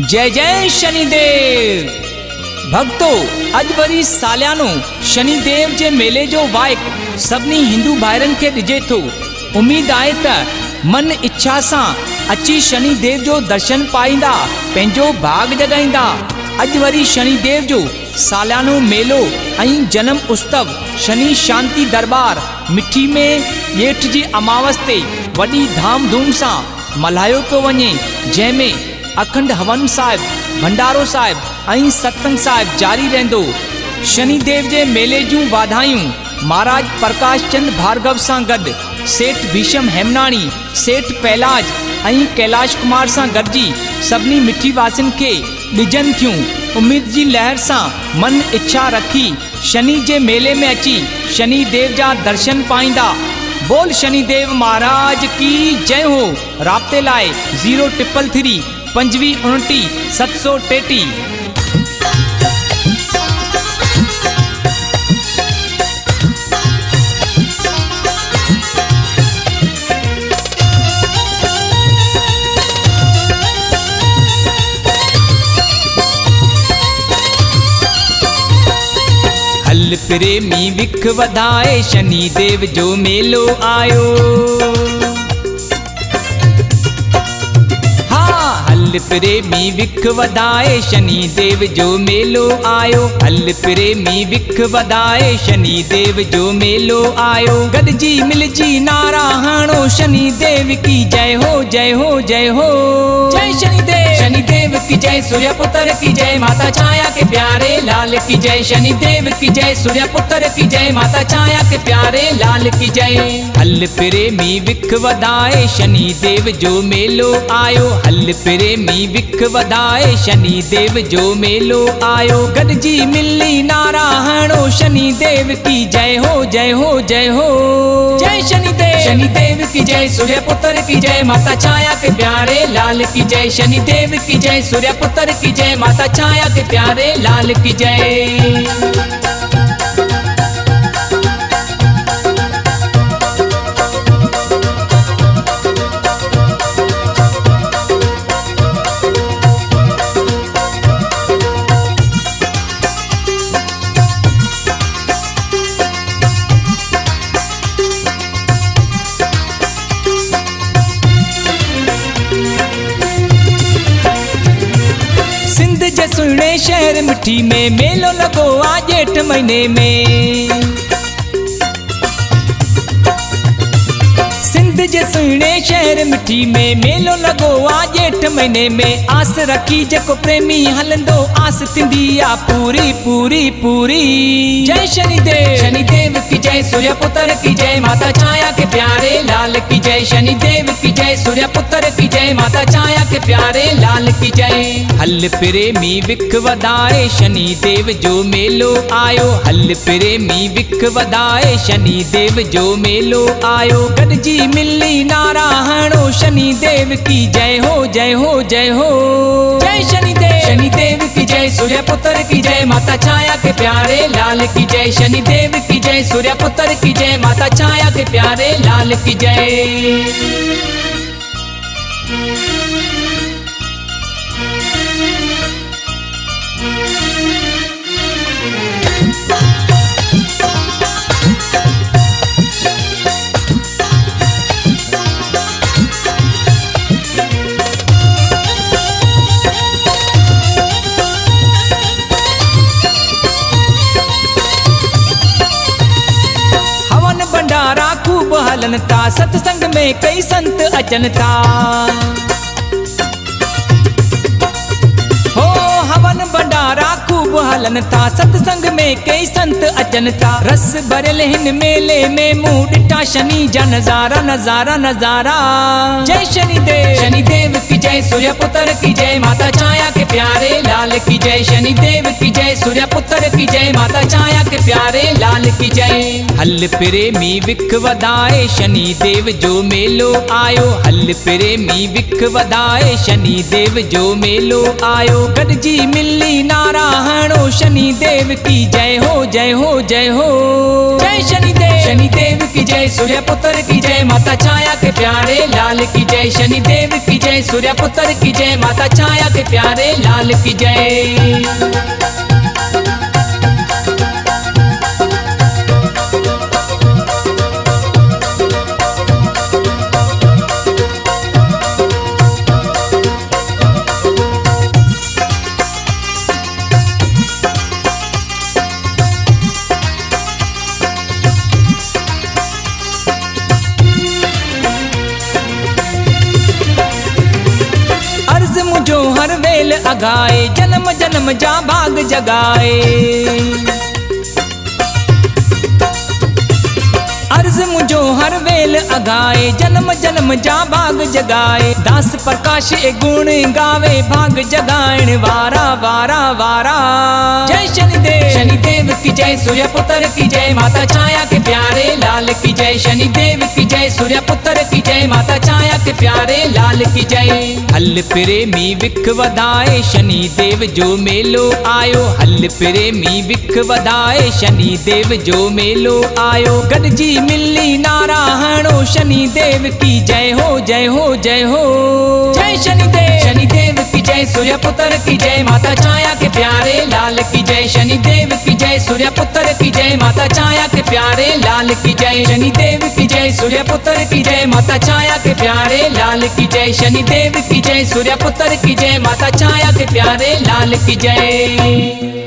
जय जय शनिदेव। भक्तों, अज वरी सालियानो शनिदेव जे मेले जो वाइक सभी हिंदू भाइरन के दिजे थो। उम्मीद आए त मन इच्छा से अची शनिदेव जो दर्शन पाईंदा, पेंजो भाग जगाईंदा। अज वरी शनिदेव जो सालियानो मेलो ऐं जन्म उत्सव शनि शांति दरबार मिठी में ॼेठ जी अमावस ते वडी धाम धूम से मल्हायो तो वने, जैमें अखंड हवन साहिब, भंडारो साहिब ऐं सत्संग साहिब जारी रहंदो। शनिदेव जे मेले जूं वाधायूं महाराज प्रकाश चंद भार्गव सां गॾु सेठ भीषम हेमनाणी, सेठ पहलाज ऐं कैलाश कुमार सां गॾिजी सभिनी मिठी वासिन खे ॾिजनि थियूं। उम्मीद जी लहर सां मन इच्छा रखी शनि जे मेले में अची शनिदेव जा दर्शन पाईंदा। बोल शनिदेव महाराज की जय हो। राब्ते लाए 0333 2529 733। हल प्रेमी विख वधाए शनिदेव जो मेलो आयो। हल प्रेमी विख वधाए शनिदेव जो मेलो आयो। हल प्रेमी विख वधाए शनिदेव जो मेलो आयो। गॾजी मिलजी नारा हाणो शनिदेव की जय हो, जय हो, जय हो। जय शनिदेव, शनिदेव की जय, सूर्य पुत्र की जय, माता छाया के प्यारे लाल की जय। शनिदेव की जय, सूर्य पुत्र की जय, माता छाया के प्यारे लाल की जय। हल प्रेमी विख वधाए शनिदेव जो मेलो आयो। हल प्रेमी विख वधाए शनिदेव जो मेलो आयो। गॾजी मिली नारा हणो शनिदेव की जय हो, जय हो, जय हो। जय शनिदेव, शनिदेव की जय, सूर्य पुत्र की जय, माता छाया के प्यारे लाल की जय। शनिदेव की जय, सूर्य पुत्र की जय, माता छाया के प्यारे लाल की जय। सुने शहर मिठी में मेलो लगो आ जेठ महीने में। सिंध जे सुने शहर मिठी में मेलो लगो आ जेठ महीने में। आस रखी जेको प्रेमी हलंदो आस थींदी आ पूरी पूरी पूरी। जय शनिदेव, शनिदेव की जय, सूर्य पुत्र की जय, माता छाया के प्यारे लाल की जय। शनिदेव की जय, सूर्य पुत्र की जय, माता छाया के प्यारे लाल की जय। हल प्रेमी विख वधाए शनिदेव जो मेलो आयो। हल प्रेमी विख वधाए शनिदेव जो मेलो आयो। गॾजी मिली नारा हणो शनिदेव की जय हो, जय हो, जय हो। जय शनिदेव, शनिदेव की जय, सूर्य पुत्र की जय, माता छाया के प्यारे लाल की जय। शनिदेव की जय, सूर्य पुत्र की जय, माता छाया के प्यारे लाल की जय। खूब हलन था सत्संग में कई संत अचन था। हो हवन भंडारा खूब हलन था सत्संग में कई संत अचन था। रस भरल हिन मेले में मुंह ॾिठा शनि जा नजारा, नजारा, नजारा। जय शनिदेव, शनिदेव की जय, सूर्य पुत्र की जय, माता छाया के प्यारे लाल की जय। शनिदेव की जय, सूर्य पुत्र की जय, माता छाया के प्यारे लाल की जय। हल प्रेमी विख वधाए शनिदेव जो मेलो आयो। हल प्रेमी विख वधाए शनिदेव जो मेलो आयो। गॾजी मिली नारा हणो शनिदेव की जय हो, जय हो, जय हो। जय शनिदेव, शनिदेव देव की जय, सूर्य पुत्र की जय, माता छाया के प्यारे लाल की जय। शनि देव की जय, सूर्य पुत्र की जय, माता छाया के प्यारे लाल की जय। मुझो हर वेल अगाए, जन्म जन्म जा भाग जगाए। अर्ज मुझो हर वेल अगाए, जन्म जन्म जा भाग जगाए। दास प्रकाश ए गुण गावे, भाग जगाण वारा वारा वारा। जय शनिदेव, शनिदेव की जय, सूर्य पुत्र की जय, माता छाया के प्यारे लाल की जय। शनिदेव की जय, सूर्य पुत्र की जय, माता छाया के प्यारे लाल की जय। हल प्रेमी विख वधाए, शनि देव जो मेलो आयो। हल प्रेमी विख वधाए, शनि देव जो मेलो आयो। गडजी मिली नारायणो, शनि देव की जय हो जय हो जय हो। जय शनिदेव, शनिदेव की जय, सूर्य पुत्र की जय, माता छाया के प्यारे लाल की जय। शनिदेव की जय, सूर्य पुत्र की जय, माता छाया के प्यारे लाल की जय। शनिदेव की जय, सूर्य पुत्र की जय, माता छाया के प्यारे लाल की जय। शनिदेव की जय, सूर्य पुत्र की जय, माता छाया के प्यारे लाल की जय।